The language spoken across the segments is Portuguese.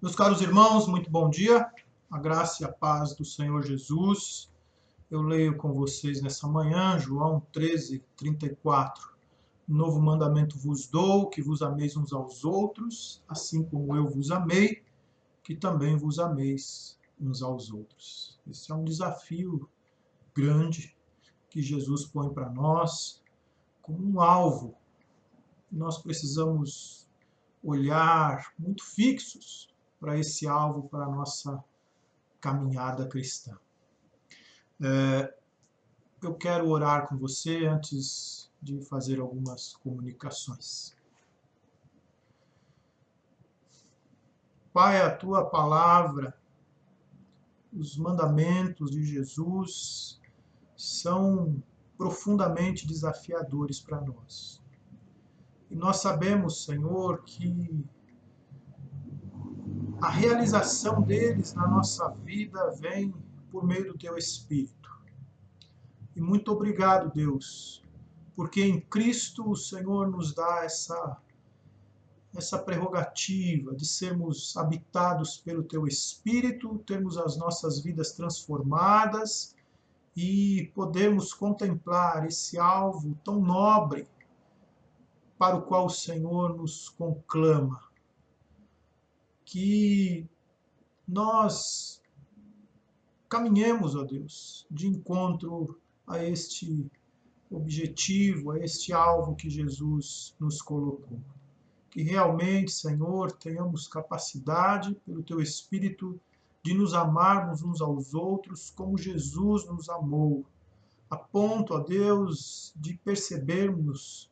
Meus caros irmãos, muito bom dia. A graça e a paz do Senhor Jesus. Eu leio com vocês nessa manhã, João 13:34. Novo mandamento vos dou, que vos ameis uns aos outros, assim como eu vos amei, que também vos ameis uns aos outros. Esse é um desafio grande que Jesus põe para nós como um alvo. Nós precisamos olhar muito fixos para esse alvo, para a nossa caminhada cristã. Eu quero orar com você antes de fazer algumas comunicações. Pai, a tua palavra, os mandamentos de Jesus são profundamente desafiadores para nós. E nós sabemos, Senhor, que a realização deles na nossa vida vem por meio do teu Espírito. E muito obrigado, Deus, porque em Cristo o Senhor nos dá essa prerrogativa de sermos habitados pelo teu Espírito, termos as nossas vidas transformadas e podermos contemplar esse alvo tão nobre para o qual o Senhor nos conclama. Que nós caminhemos, ó Deus, de encontro a este objetivo, a este alvo que Jesus nos colocou. Que realmente, Senhor, tenhamos capacidade, pelo Teu Espírito, de nos amarmos uns aos outros como Jesus nos amou, a ponto, ó Deus, de percebermos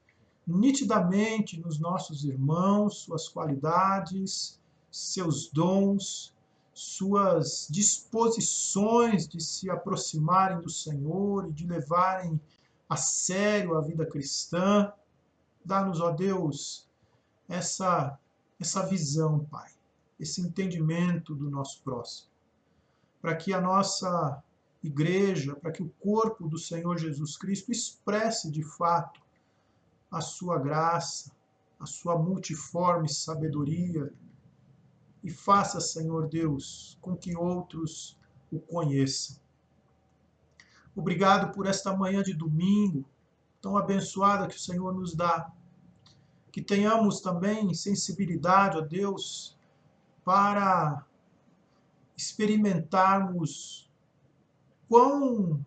nitidamente nos nossos irmãos suas qualidades, seus dons, suas disposições de se aproximarem do Senhor e de levarem a sério a vida cristã. Dá-nos, ó Deus, essa visão, Pai, esse entendimento do nosso próximo, para que a nossa igreja, para que o corpo do Senhor Jesus Cristo expresse de fato a sua graça, a sua multiforme sabedoria, e faça, Senhor Deus, com que outros o conheçam. Obrigado por esta manhã de domingo, tão abençoada que o Senhor nos dá. Que tenhamos também sensibilidade, ó Deus, para experimentarmos quão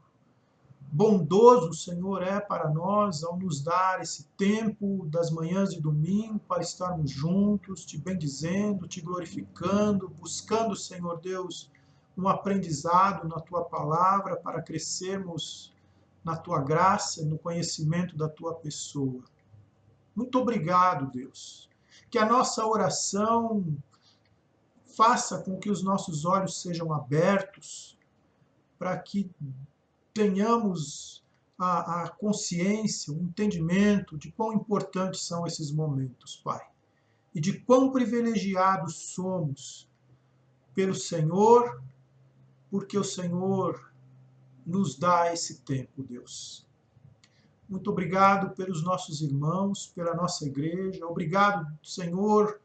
bondoso o Senhor é para nós ao nos dar esse tempo das manhãs de domingo para estarmos juntos, te bendizendo, te glorificando, buscando, Senhor Deus, um aprendizado na tua palavra para crescermos na tua graça e no conhecimento da tua pessoa. Muito obrigado, Deus. Que a nossa oração faça com que os nossos olhos sejam abertos para que tenhamos a consciência, o entendimento de quão importantes são esses momentos, Pai. E de quão privilegiados somos pelo Senhor, porque o Senhor nos dá esse tempo, Deus. Muito obrigado pelos nossos irmãos, pela nossa igreja. Obrigado, Senhor,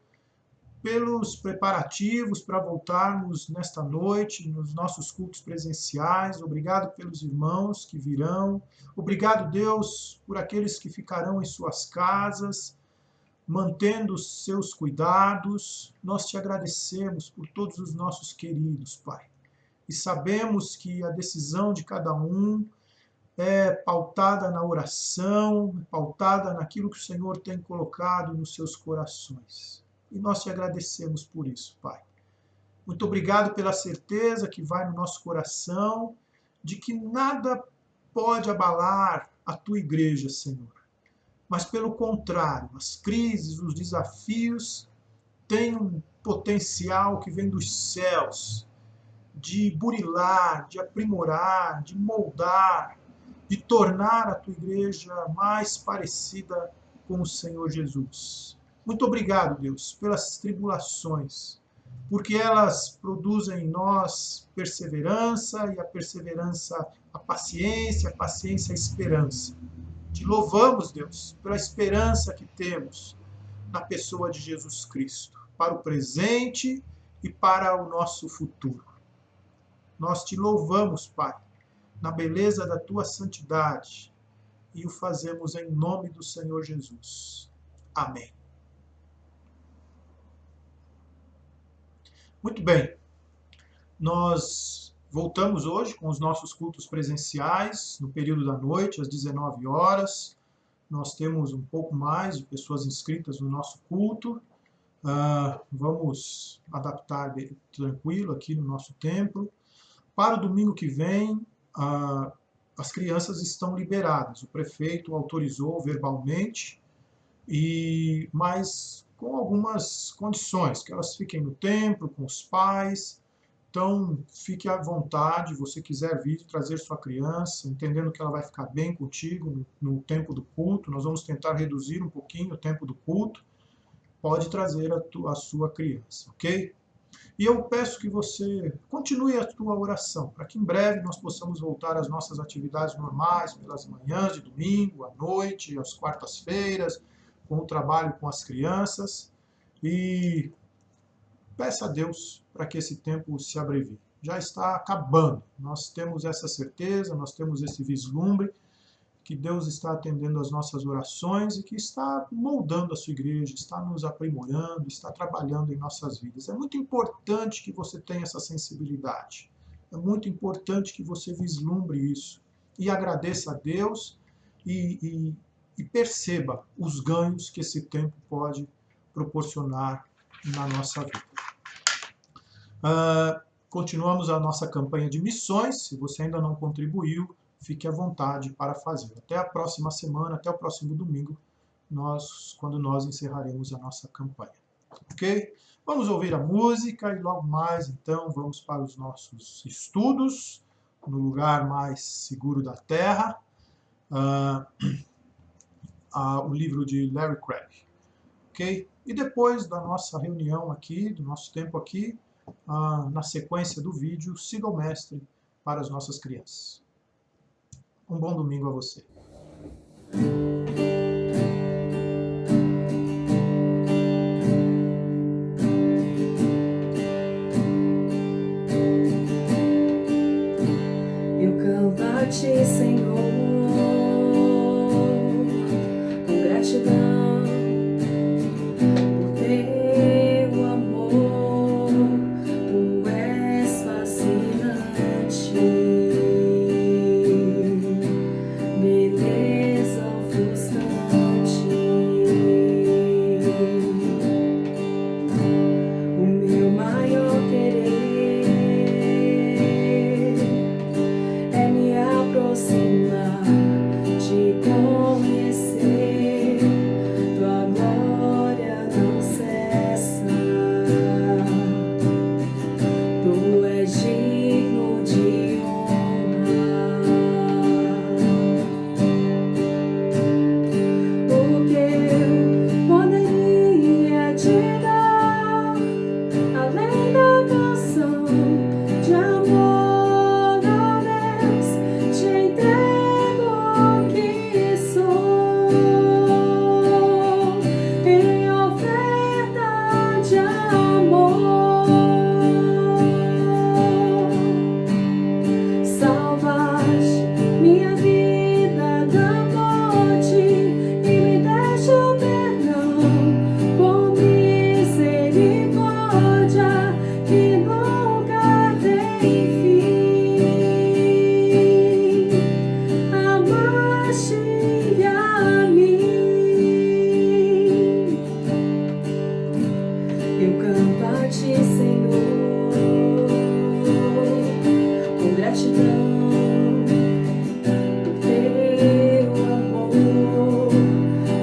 pelos preparativos para voltarmos nesta noite nos nossos cultos presenciais. Obrigado pelos irmãos que virão. Obrigado, Deus, por aqueles que ficarão em suas casas, mantendo os seus cuidados. Nós te agradecemos por todos os nossos queridos, Pai. E sabemos que a decisão de cada um é pautada na oração, pautada naquilo que o Senhor tem colocado nos seus corações. E nós te agradecemos por isso, Pai. Muito obrigado pela certeza que vai no nosso coração de que nada pode abalar a tua igreja, Senhor. Mas, pelo contrário, as crises, os desafios têm um potencial que vem dos céus de burilar, de aprimorar, de moldar, de tornar a tua igreja mais parecida com o Senhor Jesus. Muito obrigado, Deus, pelas tribulações, porque elas produzem em nós perseverança, e a perseverança, a paciência a esperança. Te louvamos, Deus, pela esperança que temos na pessoa de Jesus Cristo, para o presente e para o nosso futuro. Nós te louvamos, Pai, na beleza da tua santidade, e o fazemos em nome do Senhor Jesus. Amém. Muito bem, nós voltamos hoje com os nossos cultos presenciais, no período da noite, às 19 horas. Nós temos um pouco mais de pessoas inscritas no nosso culto. Vamos adaptar tranquilo aqui no nosso templo. Para o domingo que vem, as crianças estão liberadas. O prefeito autorizou verbalmente, mas com algumas condições, que elas fiquem no templo com os pais. Então, fique à vontade, você quiser vir trazer sua criança, entendendo que ela vai ficar bem contigo no tempo do culto. Nós vamos tentar reduzir um pouquinho o tempo do culto. Pode trazer a sua criança, ok? E eu peço que você continue a sua oração, para que em breve nós possamos voltar às nossas atividades normais, pelas manhãs de domingo, à noite, às quartas-feiras, com o trabalho com as crianças. E peça a Deus para que esse tempo se abrevie. Já está acabando. Nós temos essa certeza, nós temos esse vislumbre que Deus está atendendo às nossas orações e que está moldando a sua igreja, está nos aprimorando, está trabalhando em nossas vidas. É muito importante que você tenha essa sensibilidade. É muito importante que você vislumbre isso e agradeça a Deus e perceba os ganhos que esse tempo pode proporcionar na nossa vida. Continuamos a nossa campanha de missões. Se você ainda não contribuiu, fique à vontade para fazer. Até a próxima semana, até o próximo domingo, quando nós encerraremos a nossa campanha. Ok? Vamos ouvir a música e logo mais, então, vamos para os nossos estudos, no lugar mais seguro da Terra, o livro de Larry Crabb. Ok? E depois da nossa reunião aqui, do nosso tempo aqui, na sequência do vídeo, siga o mestre para as nossas crianças. Um bom domingo a você. Eu canto a ti, Senhor, com gratidão por teu amor. Tu és fascinante, beleza ofuscante. O meu maior querer é me aproximar, te conhecer. Tua glória não cessa. Tu és digno de honra. O que eu poderia te dar além da canção de amor, ó Deus? Te entrego o que sou em oferta de amor. Salvaste minha vida da morte e me deste o perdão com misericórdia que nunca tem fim. Amaste a mim. Eu canto a ti, Senhor, com gratidão por teu amor.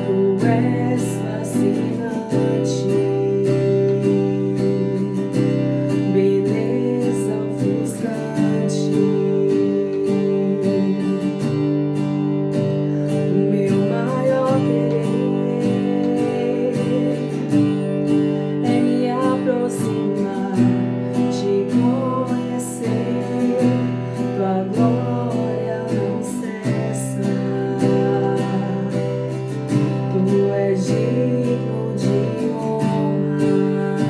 Tu és fascinante, beleza ofuscante. O meu maior querer é me aproximar, te conhecer. Tua glória não cessa. Tu és digno de honra.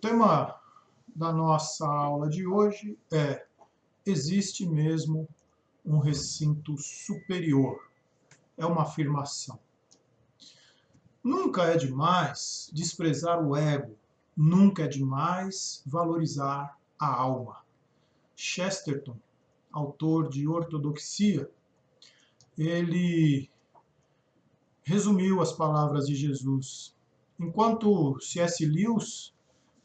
tema da nossa aula de hoje é: existe mesmo um recinto superior? É uma afirmação. Nunca é demais desprezar o ego, nunca é demais valorizar a alma. Chesterton, autor de Ortodoxia, ele resumiu as palavras de Jesus. Enquanto C.S. Lewis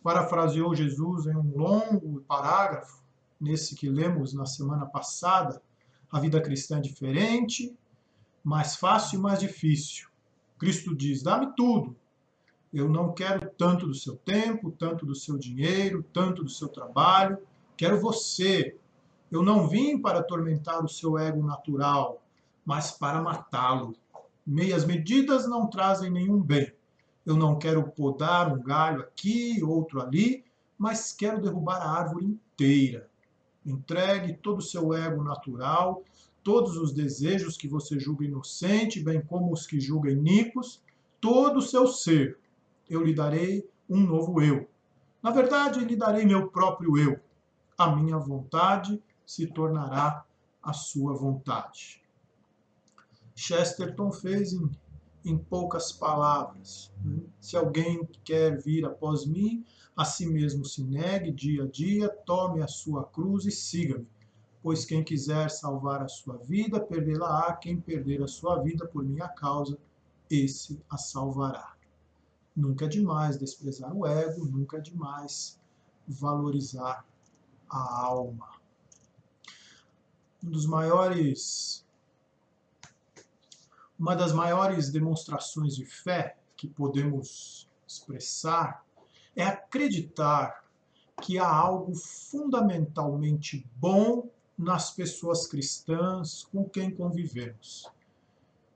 parafraseou Jesus em um longo parágrafo, nesse que lemos na semana passada, a vida cristã é diferente, mais fácil e mais difícil. Cristo diz: dá-me tudo. Eu não quero tanto do seu tempo, tanto do seu dinheiro, tanto do seu trabalho. Quero você. Eu não vim para atormentar o seu ego natural, mas para matá-lo. Meias medidas não trazem nenhum bem. Eu não quero podar um galho aqui, outro ali, mas quero derrubar a árvore inteira. Entregue todo o seu ego natural, todos os desejos que você julga inocente, bem como os que julga iníquos, todo o seu ser. Eu lhe darei um novo eu. Na verdade, lhe darei meu próprio eu. A minha vontade se tornará a sua vontade. Chesterton fez em poucas palavras. Se alguém quer vir após mim, a si mesmo se negue dia a dia, tome a sua cruz e siga-me. Pois quem quiser salvar a sua vida, perdê-la-á. Quem perder a sua vida por minha causa, esse a salvará. Nunca é demais desprezar o ego, nunca é demais valorizar a alma. Uma das maiores demonstrações de fé que podemos expressar é acreditar que há algo fundamentalmente bom nas pessoas cristãs com quem convivemos,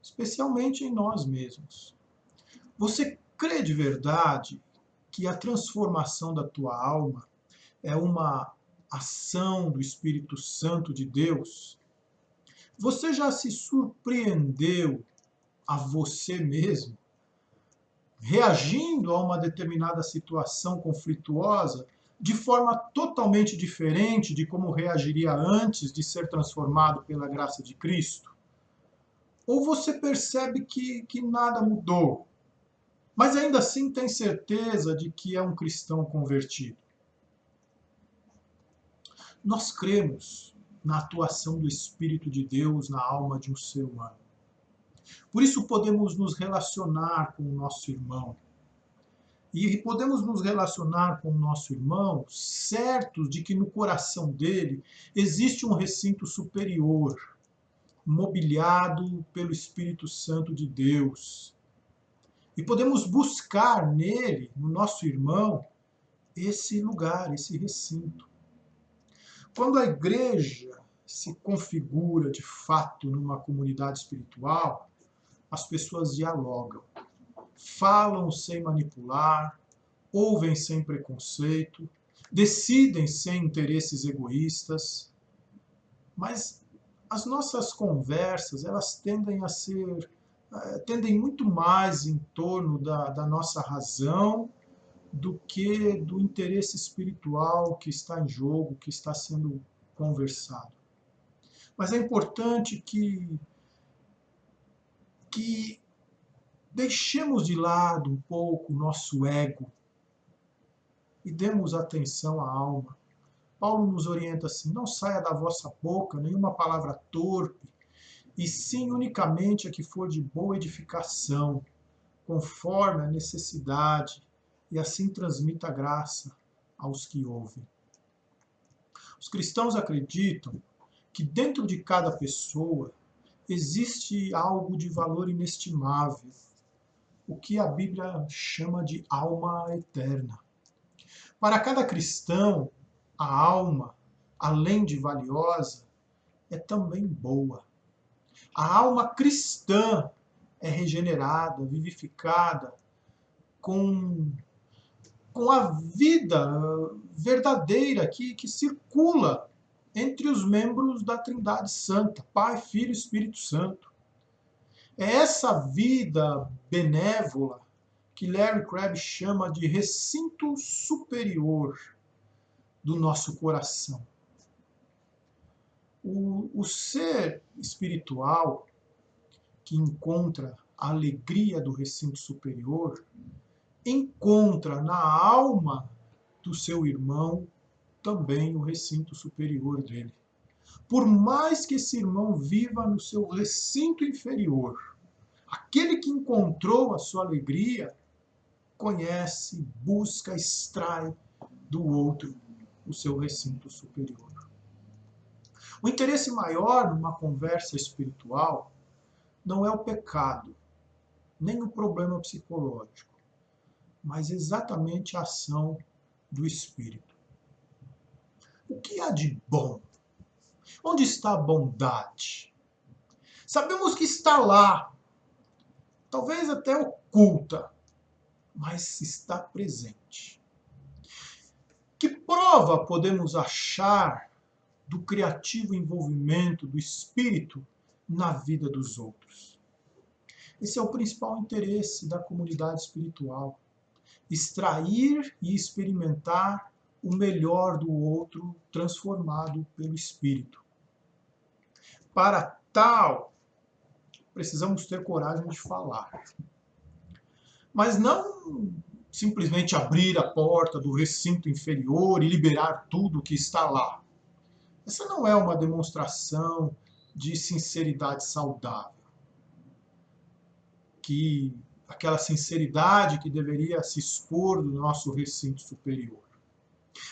especialmente em nós mesmos. Você crê de verdade que a transformação da tua alma é uma ação do Espírito Santo de Deus? Você já se surpreendeu a você mesmo, reagindo a uma determinada situação conflituosa de forma totalmente diferente de como reagiria antes de ser transformado pela graça de Cristo? Ou você percebe que nada mudou, mas ainda assim tem certeza de que é um cristão convertido? Nós cremos na atuação do Espírito de Deus na alma de um ser humano. Por isso podemos nos relacionar com o nosso irmão. E podemos nos relacionar com o nosso irmão certos de que no coração dele existe um recinto superior, mobiliado pelo Espírito Santo de Deus. E podemos buscar nele, no nosso irmão, esse lugar, esse recinto. Quando a igreja se configura de fato numa comunidade espiritual, as pessoas dialogam, falam sem manipular, ouvem sem preconceito, decidem sem interesses egoístas. Mas as nossas conversas, elas tendem muito mais em torno da nossa razão do que do interesse espiritual que está em jogo, que está sendo conversado. Mas é importante que deixemos de lado um pouco o nosso ego e demos atenção à alma. Paulo nos orienta assim: não saia da vossa boca nenhuma palavra torpe, e sim unicamente a que for de boa edificação, conforme a necessidade, e assim transmita a graça aos que ouvem. Os cristãos acreditam que dentro de cada pessoa existe algo de valor inestimável, o que a Bíblia chama de alma eterna. Para cada cristão, a alma, além de valiosa, é também boa. A alma cristã é regenerada, vivificada, com a vida verdadeira que circula entre os membros da Trindade Santa, Pai, Filho e Espírito Santo. É essa vida benévola que Larry Crabb chama de recinto superior do nosso coração. O ser espiritual que encontra a alegria do recinto superior, encontra na alma do seu irmão também o recinto superior dele. Por mais que esse irmão viva no seu recinto inferior, aquele que encontrou a sua alegria, conhece, busca, extrai do outro o seu recinto superior. O interesse maior numa conversa espiritual não é o pecado, nem o problema psicológico, mas exatamente a ação do Espírito. O que há de bom? Onde está a bondade? Sabemos que está lá, talvez até oculta, mas está presente. Que prova podemos achar do criativo envolvimento do Espírito na vida dos outros? Esse é o principal interesse da comunidade espiritual. Extrair e experimentar o melhor do outro transformado pelo Espírito. Para tal, precisamos ter coragem de falar. Mas não simplesmente abrir a porta do recinto inferior e liberar tudo que está lá. Essa não é uma demonstração de sinceridade saudável. Aquela sinceridade que deveria se expor do nosso recinto superior.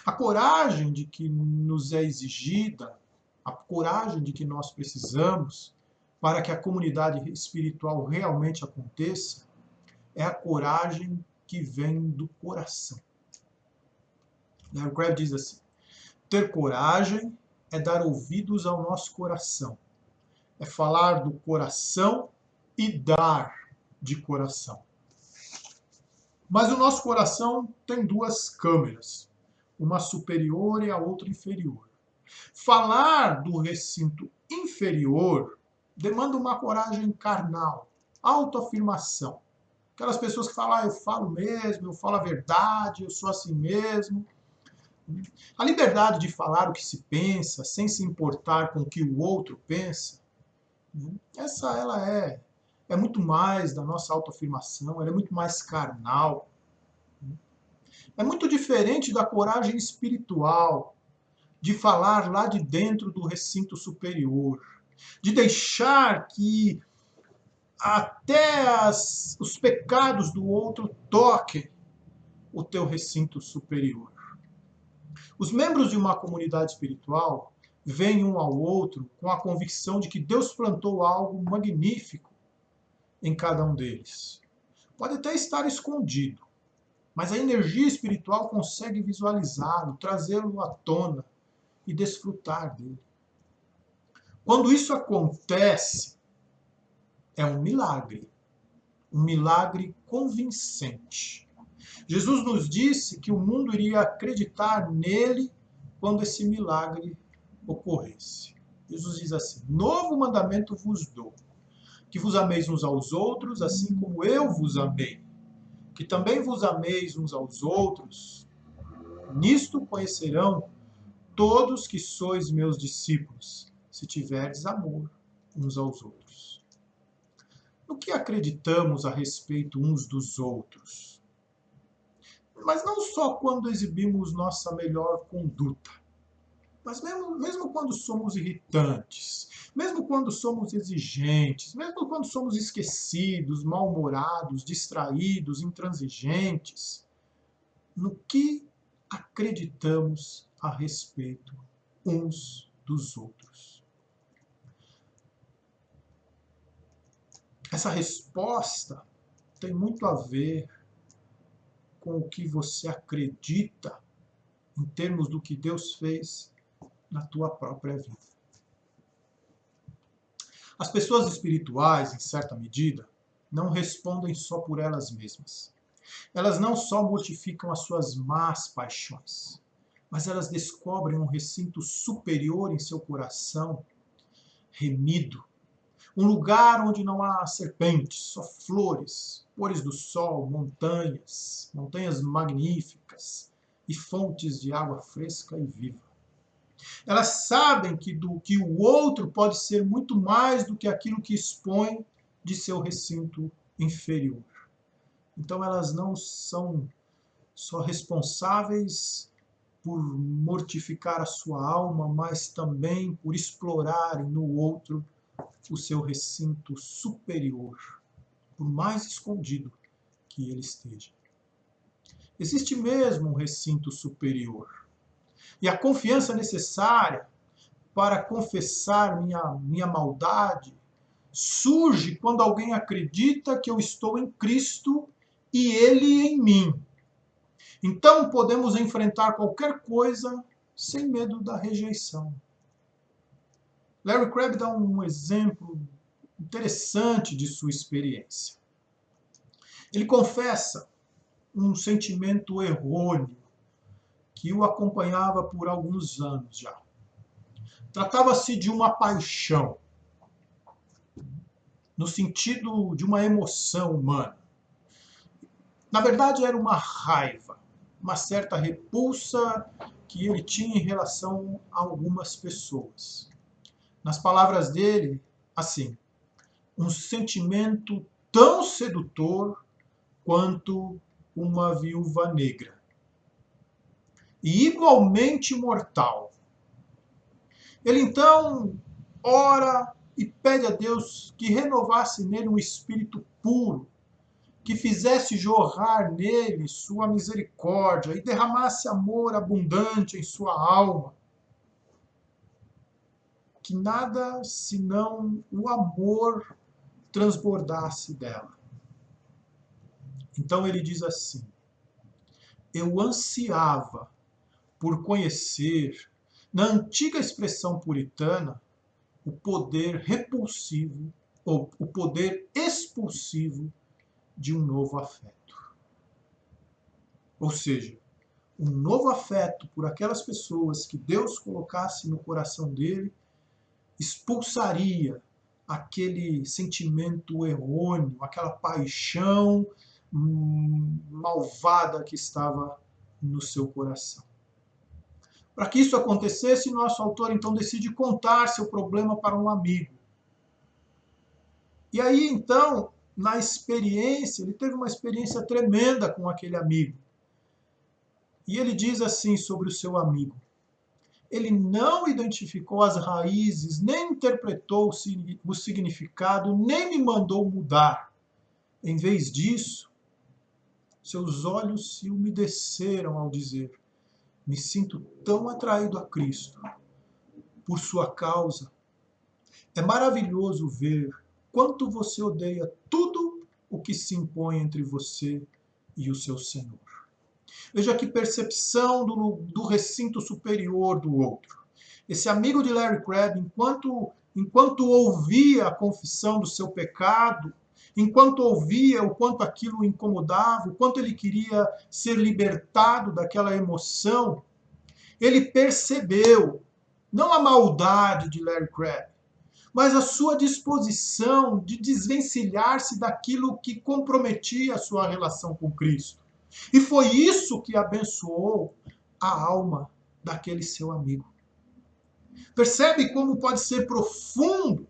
A coragem de que nos é exigida, a coragem de que nós precisamos para que a comunidade espiritual realmente aconteça, é a coragem que vem do coração. Larry Crabb diz assim: ter coragem é dar ouvidos ao nosso coração, é falar do coração e dar de coração. Mas o nosso coração tem duas câmeras, uma superior e a outra inferior. Falar do recinto inferior demanda uma coragem carnal, autoafirmação. Aquelas pessoas que falam, eu falo mesmo, eu falo a verdade, eu sou assim mesmo. A liberdade de falar o que se pensa, sem se importar com o que o outro pensa, ela é muito mais da nossa autoafirmação, ela é muito mais carnal. É muito diferente da coragem espiritual, de falar lá de dentro do recinto superior, de deixar que até os pecados do outro toquem o teu recinto superior. Os membros de uma comunidade espiritual veem um ao outro com a convicção de que Deus plantou algo magnífico em cada um deles. Pode até estar escondido, mas a energia espiritual consegue visualizá-lo, trazê-lo à tona e desfrutar dele. Quando isso acontece, é um milagre convincente. Jesus nos disse que o mundo iria acreditar nele quando esse milagre ocorresse. Jesus diz assim: novo mandamento vos dou, que vos ameis uns aos outros, assim como eu vos amei, que também vos ameis uns aos outros. Nisto conhecerão todos que sois meus discípulos, se tiverdes amor uns aos outros. No que acreditamos a respeito uns dos outros? Mas não só quando exibimos nossa melhor conduta, mas mesmo quando somos irritantes, mesmo quando somos exigentes, mesmo quando somos esquecidos, mal-humorados, distraídos, intransigentes, no que acreditamos a respeito uns dos outros. Essa resposta tem muito a ver com o que você acredita em termos do que Deus fez na tua própria vida. As pessoas espirituais, em certa medida, não respondem só por elas mesmas. Elas não só mortificam as suas más paixões, mas elas descobrem um recinto superior em seu coração, remido, um lugar onde não há serpentes, só flores, cores do sol, montanhas, montanhas magníficas e fontes de água fresca e viva. Elas sabem que o outro pode ser muito mais do que aquilo que expõe de seu recinto inferior. Então elas não são só responsáveis por mortificar a sua alma, mas também por explorarem no outro o seu recinto superior, por mais escondido que ele esteja. Existe mesmo um recinto superior. E a confiança necessária para confessar minha maldade surge quando alguém acredita que eu estou em Cristo e Ele em mim. Então podemos enfrentar qualquer coisa sem medo da rejeição. Larry Crabb dá um exemplo interessante de sua experiência. Ele confessa um sentimento errôneo que o acompanhava por alguns anos já. Tratava-se de uma paixão, no sentido de uma emoção humana. Na verdade, era uma raiva, uma certa repulsa que ele tinha em relação a algumas pessoas. Nas palavras dele, assim, um sentimento tão sedutor quanto uma viúva negra. E igualmente mortal. Ele então ora e pede a Deus que renovasse nele um espírito puro, que fizesse jorrar nele sua misericórdia e derramasse amor abundante em sua alma. Que nada senão o amor transbordasse dela. Então ele diz assim: eu ansiava por conhecer, na antiga expressão puritana, o poder repulsivo ou o poder expulsivo de um novo afeto. Ou seja, um novo afeto por aquelas pessoas que Deus colocasse no coração dele expulsaria aquele sentimento errôneo, aquela paixão malvada que estava no seu coração. Para que isso acontecesse, nosso autor então decide contar seu problema para um amigo. E aí então, na experiência, ele teve uma experiência tremenda com aquele amigo. E ele diz assim sobre o seu amigo: ele não identificou as raízes, nem interpretou o significado, nem me mandou mudar. Em vez disso, seus olhos se umedeceram ao dizer: me sinto tão atraído a Cristo por sua causa. É maravilhoso ver quanto você odeia tudo o que se impõe entre você e o seu Senhor. Veja que percepção do recinto superior do outro. Esse amigo de Larry Crabb, enquanto ouvia a confissão do seu pecado, enquanto ouvia o quanto aquilo o incomodava, o quanto ele queria ser libertado daquela emoção, ele percebeu não a maldade de Larry Crabb, mas a sua disposição de desvencilhar-se daquilo que comprometia a sua relação com Cristo. E foi isso que abençoou a alma daquele seu amigo. Percebe como pode ser profundo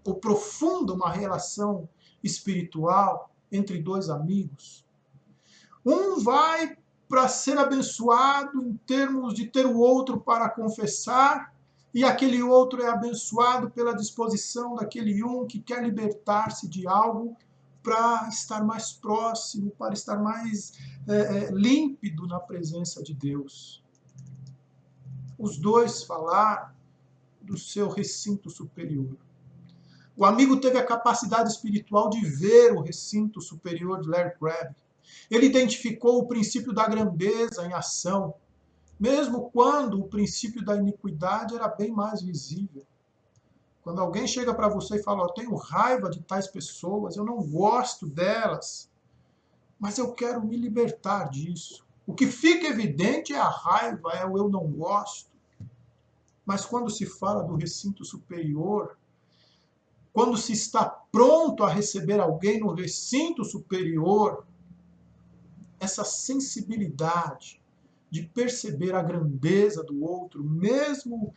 ou profunda uma relação espiritual entre dois amigos? Um vai para ser abençoado em termos de ter o outro para confessar, e aquele outro é abençoado pela disposição daquele um que quer libertar-se de algo para estar mais próximo, para estar mais límpido na presença de Deus. Os dois falaram do seu recinto superior. O amigo teve a capacidade espiritual de ver o recinto superior de Larry Crabb. Ele identificou o princípio da grandeza em ação, mesmo quando o princípio da iniquidade era bem mais visível. Quando alguém chega para você e fala: eu tenho raiva de tais pessoas, eu não gosto delas, mas eu quero me libertar disso. O que fica evidente é a raiva, é o eu não gosto. Mas quando se fala do recinto superior, quando se está pronto a receber alguém no recinto superior, essa sensibilidade de perceber a grandeza do outro, mesmo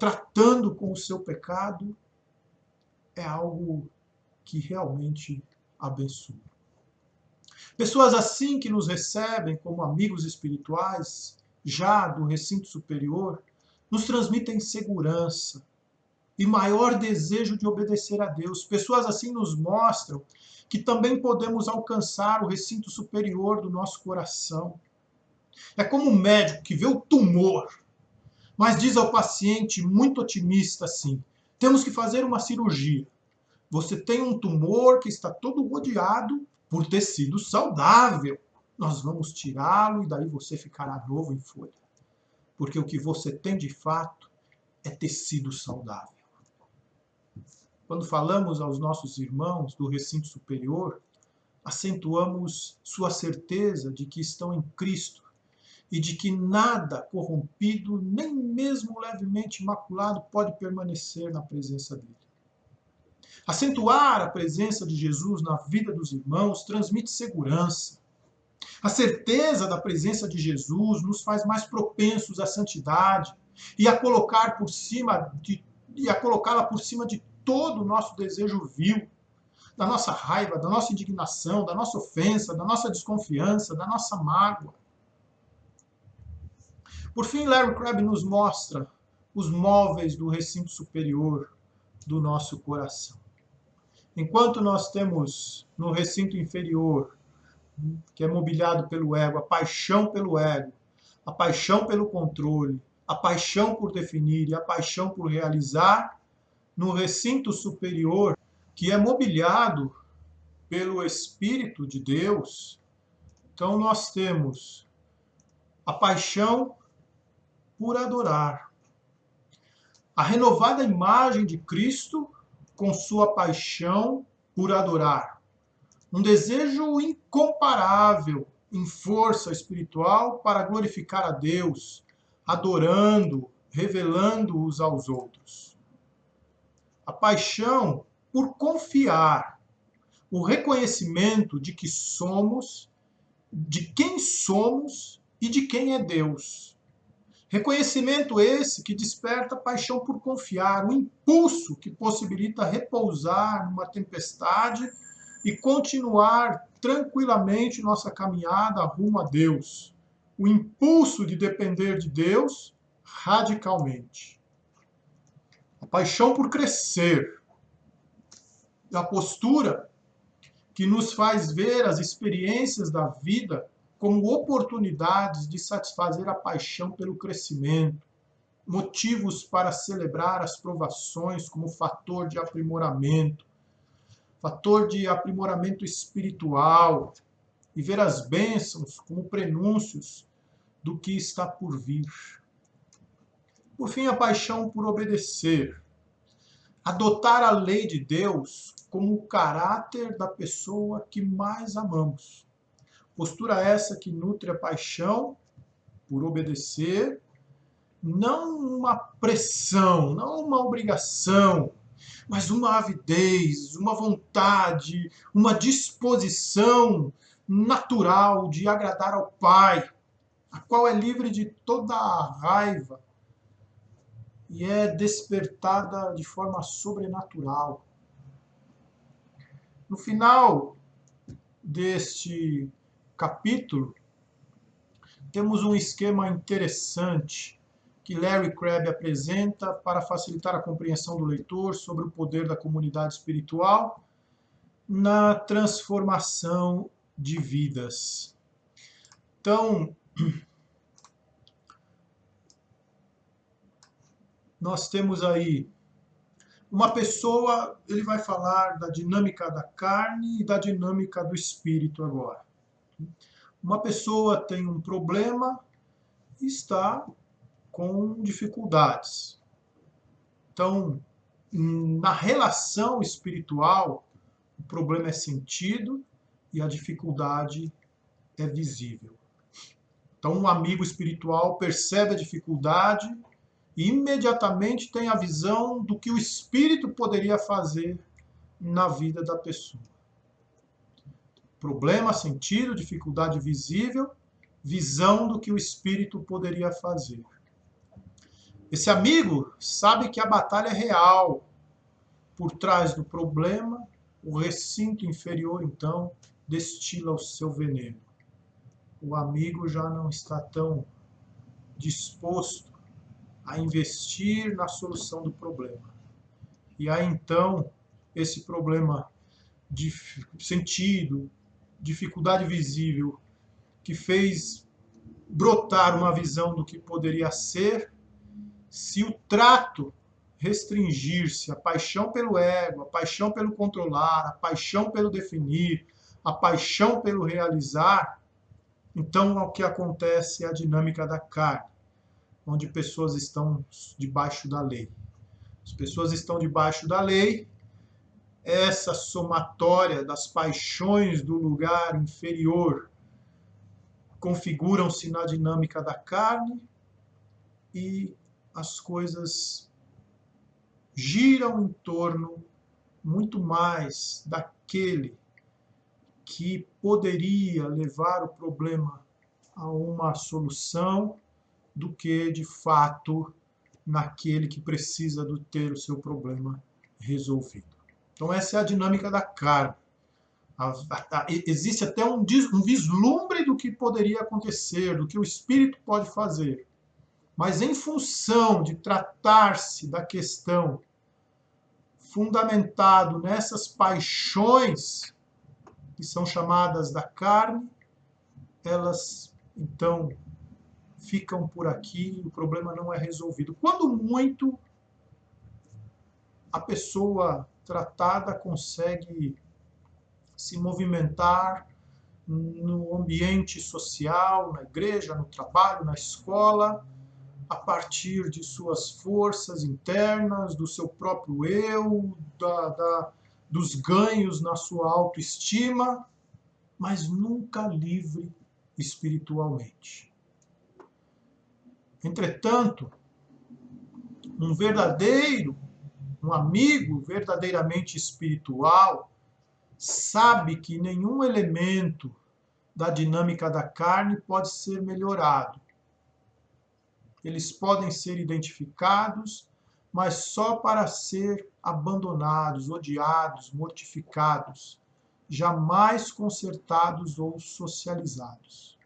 tratando com o seu pecado, é algo que realmente abençoa. Pessoas assim que nos recebem como amigos espirituais, já do recinto superior, nos transmitem segurança e maior desejo de obedecer a Deus. Pessoas assim nos mostram que também podemos alcançar o recinto superior do nosso coração. É como um médico que vê o tumor, mas diz ao paciente muito otimista assim: temos que fazer uma cirurgia. Você tem um tumor que está todo rodeado por tecido saudável. Nós vamos tirá-lo e daí você ficará novo em folha. Porque o que você tem de fato é tecido saudável. Quando falamos aos nossos irmãos do recinto superior, acentuamos sua certeza de que estão em Cristo e de que nada corrompido, nem mesmo levemente imaculado, pode permanecer na presença dele. Acentuar a presença de Jesus na vida dos irmãos transmite segurança. A certeza da presença de Jesus nos faz mais propensos à santidade e a colocá-la por cima de todo o nosso desejo vil, da nossa raiva, da nossa indignação, da nossa ofensa, da nossa desconfiança, da nossa mágoa. Por fim, Larry Crabb nos mostra os móveis do recinto superior do nosso coração. Enquanto nós temos no recinto inferior, que é mobiliado pelo ego, a paixão pelo ego, a paixão pelo controle, a paixão por definir e a paixão por realizar, no recinto superior, que é mobiliado pelo Espírito de Deus, então nós temos a paixão por adorar, a renovada imagem de Cristo com sua paixão por adorar. Um desejo incomparável em força espiritual para glorificar a Deus, adorando, revelando-os aos outros. A paixão por confiar, o reconhecimento de que somos, de quem somos e de quem é Deus. Reconhecimento esse que desperta paixão por confiar, o impulso que possibilita repousar numa tempestade e continuar tranquilamente nossa caminhada rumo a Deus. O impulso de depender de Deus radicalmente. A paixão por crescer. A postura que nos faz ver as experiências da vida como oportunidades de satisfazer a paixão pelo crescimento, motivos para celebrar as provações como fator de aprimoramento espiritual, e ver as bênçãos como prenúncios do que está por vir. Por fim, a paixão por obedecer, adotar a lei de Deus como o caráter da pessoa que mais amamos. Postura essa que nutre a paixão por obedecer, não uma pressão, não uma obrigação, mas uma avidez, uma vontade, uma disposição natural de agradar ao Pai, a qual é livre de toda a raiva e é despertada de forma sobrenatural. No final deste capítulo, temos um esquema interessante que Larry Crabb apresenta para facilitar a compreensão do leitor sobre o poder da comunidade espiritual na transformação de vidas. Então, nós temos aí uma pessoa, ele vai falar da dinâmica da carne e da dinâmica do espírito agora. Uma pessoa tem um problema e está com dificuldades. Então, na relação espiritual, o problema é sentido e a dificuldade é visível. Então, um amigo espiritual percebe a dificuldade e imediatamente tem a visão do que o espírito poderia fazer na vida da pessoa. Problema sentido, dificuldade visível, visão do que o espírito poderia fazer. Esse amigo sabe que a batalha é real. Por trás do problema, o recinto inferior, então, destila o seu veneno. O amigo já não está tão disposto a investir na solução do problema. E aí, então, esse problema de sentido, dificuldade visível, que fez brotar uma visão do que poderia ser, se o trato restringir-se à paixão pelo ego, a paixão pelo controlar, a paixão pelo definir, a paixão pelo realizar, então o que acontece é a dinâmica da carne, onde pessoas estão debaixo da lei. As pessoas estão debaixo da lei, essa somatória das paixões do lugar inferior configuram-se na dinâmica da carne e as coisas giram em torno muito mais daquele que poderia levar o problema a uma solução do que, de fato, naquele que precisa de ter o seu problema resolvido. Então, essa é a dinâmica da carne. Existe até um vislumbre do que poderia acontecer, do que o espírito pode fazer. Mas em função de tratar-se da questão fundamentado nessas paixões que são chamadas da carne, elas então ficam por aqui e o problema não é resolvido. Quando muito, a pessoa tratada consegue se movimentar no ambiente social, na igreja, no trabalho, na escola, a partir de suas forças internas, do seu próprio eu, dos ganhos na sua autoestima, mas nunca livre espiritualmente. Entretanto, um amigo verdadeiramente espiritual, sabe que nenhum elemento da dinâmica da carne pode ser melhorado. Eles podem ser identificados, mas só para ser abandonados, odiados, mortificados, jamais consertados ou socializados.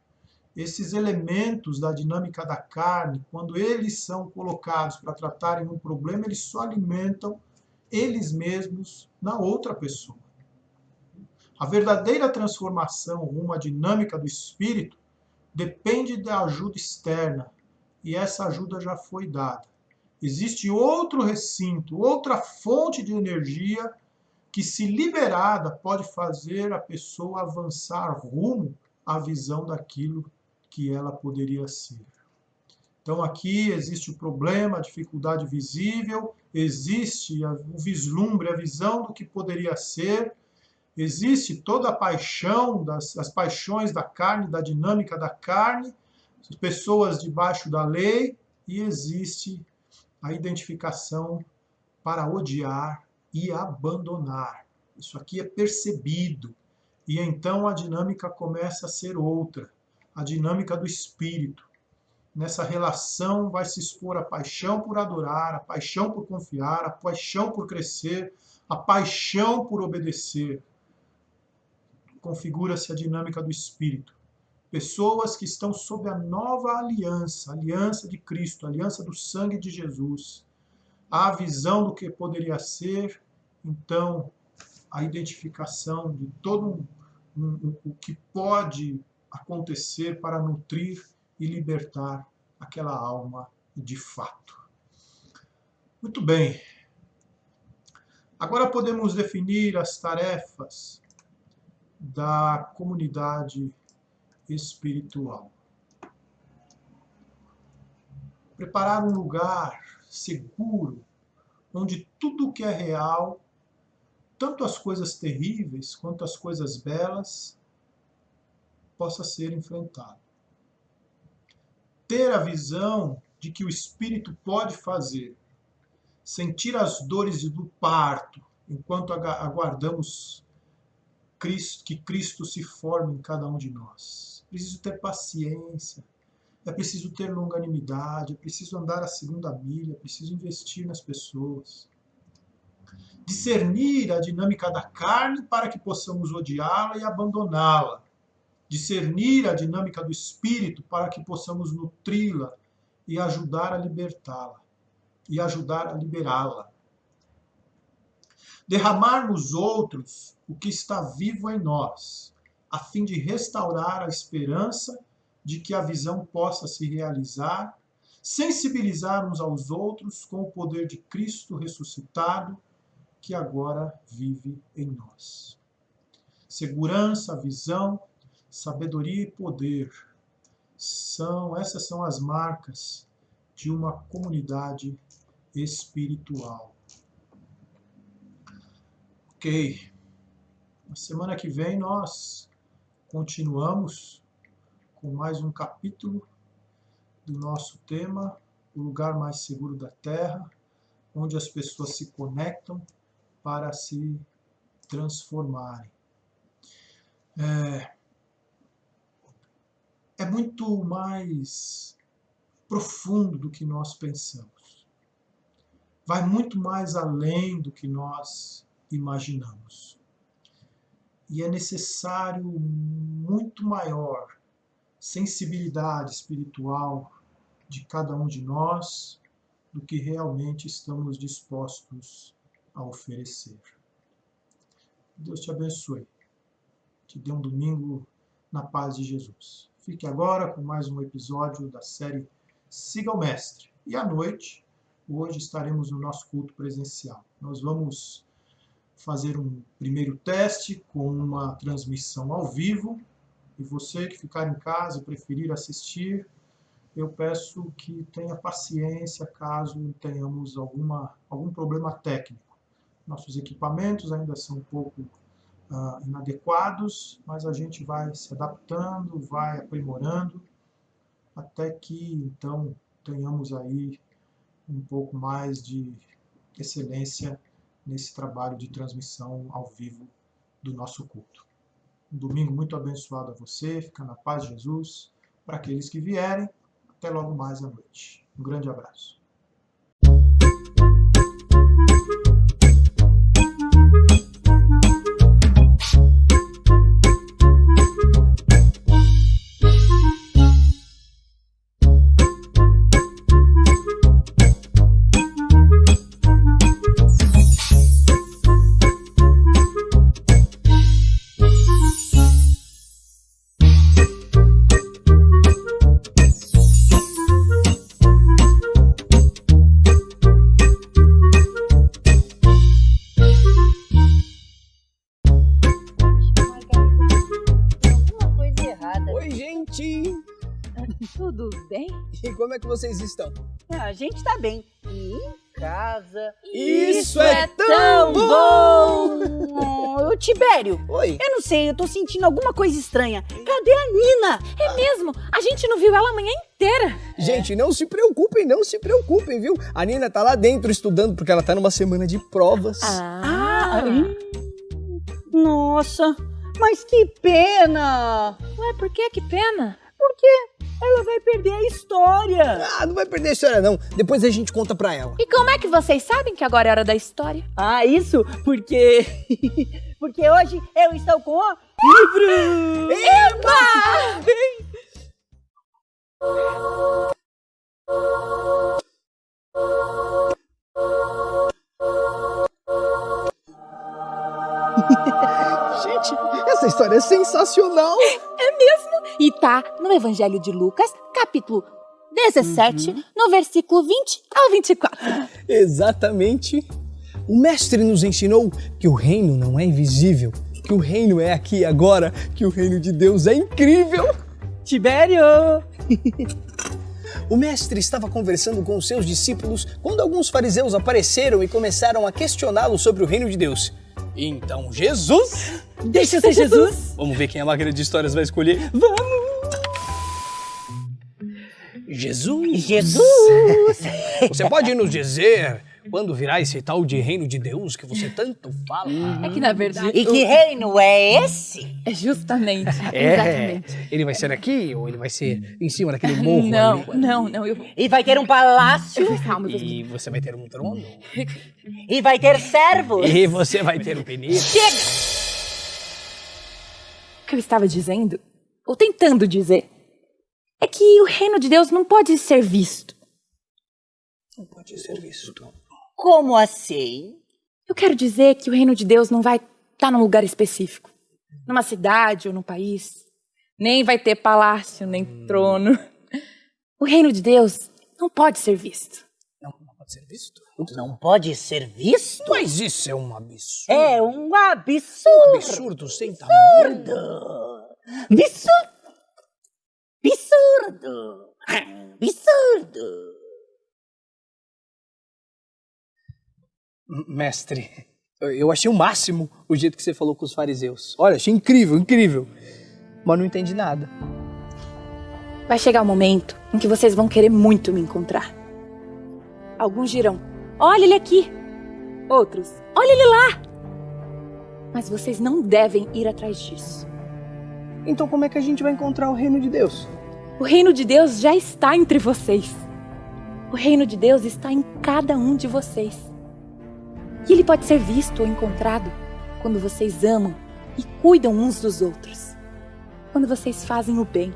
Esses elementos da dinâmica da carne, quando eles são colocados para tratarem um problema, eles só alimentam eles mesmos na outra pessoa. A verdadeira transformação rumo à dinâmica do espírito depende da ajuda externa, e essa ajuda já foi dada. Existe outro recinto, outra fonte de energia que, se liberada, pode fazer a pessoa avançar rumo à visão daquilo que ela poderia ser. Então aqui existe o problema, a dificuldade visível, existe o vislumbre, a visão do que poderia ser, existe toda a paixão, as paixões da carne, da dinâmica da carne, as pessoas debaixo da lei, e existe a identificação para odiar e abandonar. Isso aqui é percebido. E então a dinâmica começa a ser outra, a dinâmica do espírito. Nessa relação vai se expor a paixão por adorar, a paixão por confiar, a paixão por crescer, a paixão por obedecer. Configura-se a dinâmica do espírito. Pessoas que estão sob a nova aliança, a aliança de Cristo, a aliança do sangue de Jesus. A visão do que poderia ser, então, a identificação de todo o que pode acontecer para nutrir e libertar aquela alma de fato. Muito bem. Agora podemos definir as tarefas da comunidade espiritual. Preparar um lugar seguro, onde tudo que é real, tanto as coisas terríveis quanto as coisas belas, possa ser enfrentado. Ter a visão de que o Espírito pode fazer, sentir as dores do parto, enquanto aguardamos que Cristo se forme em cada um de nós. É preciso ter paciência, é preciso ter longanimidade, é preciso andar a segunda milha, é preciso investir nas pessoas. Discernir a dinâmica da carne para que possamos odiá-la e abandoná-la. Discernir a dinâmica do Espírito para que possamos nutri-la e ajudar a libertá-la e ajudar a liberá-la. Derramar nos outros o que está vivo em nós, a fim de restaurar a esperança de que a visão possa se realizar, sensibilizar uns aos outros com o poder de Cristo ressuscitado, que agora vive em nós. Segurança, visão, sabedoria e poder, essas são as marcas de uma comunidade espiritual. Ok. Na semana que vem nós continuamos com mais um capítulo do nosso tema, o lugar mais seguro da Terra, onde as pessoas se conectam para se transformarem. É muito mais profundo do que nós pensamos. Vai muito mais além do que nós imaginamos. E é necessário muito maior sensibilidade espiritual de cada um de nós do que realmente estamos dispostos a oferecer. Deus te abençoe. Te dê um domingo na paz de Jesus. Fique agora com mais um episódio da série Siga o Mestre. E à noite, hoje estaremos no nosso culto presencial. Nós vamos fazer um primeiro teste com uma transmissão ao vivo. E você que ficar em casa e preferir assistir, eu peço que tenha paciência caso tenhamos algum problema técnico. Nossos equipamentos ainda são um pouco inadequados, mas a gente vai se adaptando, vai aprimorando, até que então tenhamos aí um pouco mais de excelência nesse trabalho de transmissão ao vivo do nosso culto. Um domingo muito abençoado a você, fica na paz de Jesus. Para aqueles que vierem, até logo mais à noite. Um grande abraço. Tudo bem? E como é que vocês estão? A gente tá bem. E em casa... Isso é tão bom! Ô, Tibério. Oi. Eu não sei, eu tô sentindo alguma coisa estranha. Cadê a Nina? É mesmo? A gente não viu ela a manhã inteira. Gente, não se preocupem, viu? A Nina tá lá dentro estudando porque ela tá numa semana de provas. Nossa, mas que pena! Ué, por que? Que pena? Porque ela vai perder a história. Ah, não vai perder a história não. Depois a gente conta pra ela. E como é que vocês sabem que agora é hora da história? Isso porque... porque hoje eu estou com o livro! Eba! Gente, essa história é sensacional. É mesmo? E tá no Evangelho de Lucas, capítulo 17, no versículo 20 ao 24. Exatamente. O mestre nos ensinou que o reino não é invisível, que o reino é aqui e agora, que o reino de Deus é incrível. Tibério! O mestre estava conversando com os seus discípulos quando alguns fariseus apareceram e começaram a questioná-lo sobre o reino de Deus. Então Jesus... Deixa eu ser Jesus! Vamos ver quem a máquina de histórias vai escolher? Vamos! Jesus. Jesus! Você pode nos dizer quando virá esse tal de reino de Deus que você tanto fala? É que na verdade... E que reino é esse? É justamente, exatamente. Ele vai ser aqui ou ele vai ser em cima daquele morro ali? Não, eu... E vai ter um palácio? Calma, E você vai ter um trono? E vai ter servos? E você vai ter um penico? Chega! O que eu estava dizendo, ou tentando dizer, é que o reino de Deus não pode ser visto. Não pode ser visto. Como assim? Eu quero dizer que o reino de Deus não vai estar num lugar específico, numa cidade ou num país. Nem vai ter palácio, nem trono. O reino de Deus não pode ser visto. Não pode ser visto? Não pode ser visto? Mas isso é um absurdo. É um absurdo. Um absurdo sem tamanho. Absurdo. Absurdo. Absurdo. Mestre, eu achei o máximo o jeito que você falou com os fariseus. Olha, achei incrível, incrível. Mas não entendi nada. Vai chegar um momento em que vocês vão querer muito me encontrar. Alguns dirão, olha ele aqui. Outros, olha ele lá. Mas vocês não devem ir atrás disso. Então como é que a gente vai encontrar o reino de Deus? O reino de Deus já está entre vocês. O reino de Deus está em cada um de vocês. E ele pode ser visto ou encontrado quando vocês amam e cuidam uns dos outros. Quando vocês fazem o bem.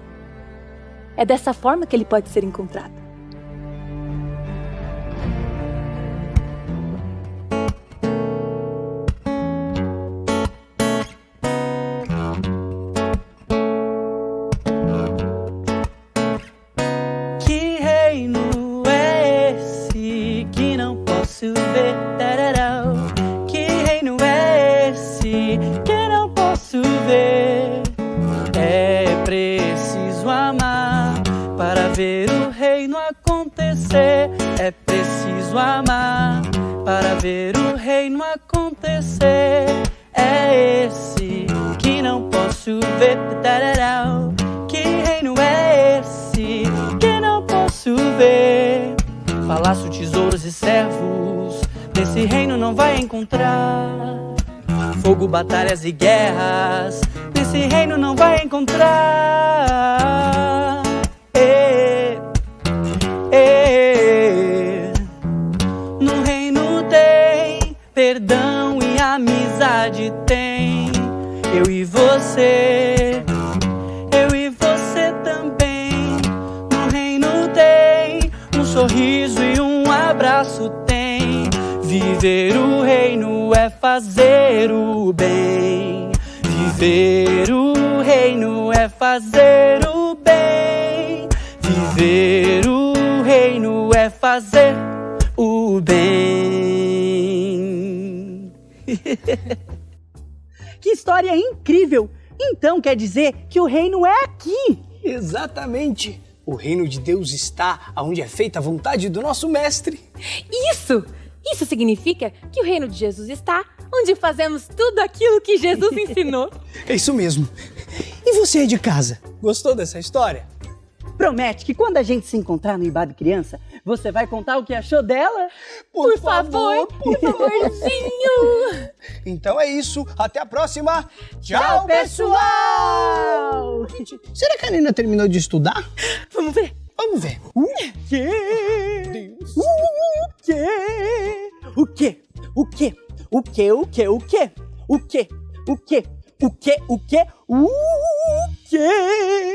É dessa forma que ele pode ser encontrado. Que reino é esse que não posso ver? Tararau. Que reino é esse que não posso ver? É preciso amar para ver o reino acontecer. É preciso amar para ver o reino acontecer. É esse que não posso ver. Tararau. Que reino é esse que não posso ver? Palácio, tesouros e servos, nesse reino não vai encontrar. Fogo, batalhas e guerras, nesse reino não vai encontrar. No reino tem perdão e amizade, tem eu e você. Eu e você também. No reino tem um sorriso e um abraço, tem. Viver o reino é fazer o bem. Viver o reino é fazer o bem. Viver o reino é fazer o bem. Que história incrível! Então quer dizer que o reino é aqui. Exatamente. O reino de Deus está onde é feita a vontade do nosso mestre. Isso! Isso significa que o reino de Jesus está onde fazemos tudo aquilo que Jesus ensinou. É isso mesmo. E você aí de casa, gostou dessa história? Promete que quando a gente se encontrar no Ibabe Criança, você vai contar o que achou dela? Por favorzinho! Então é isso. Até a próxima. Tchau, pessoal! Gente, será que a Nina terminou de estudar? Vamos ver. Vamos ver. O quê? O quê? O quê? O quê? O quê? O quê? O quê? O quê? O quê? O quê? O quê?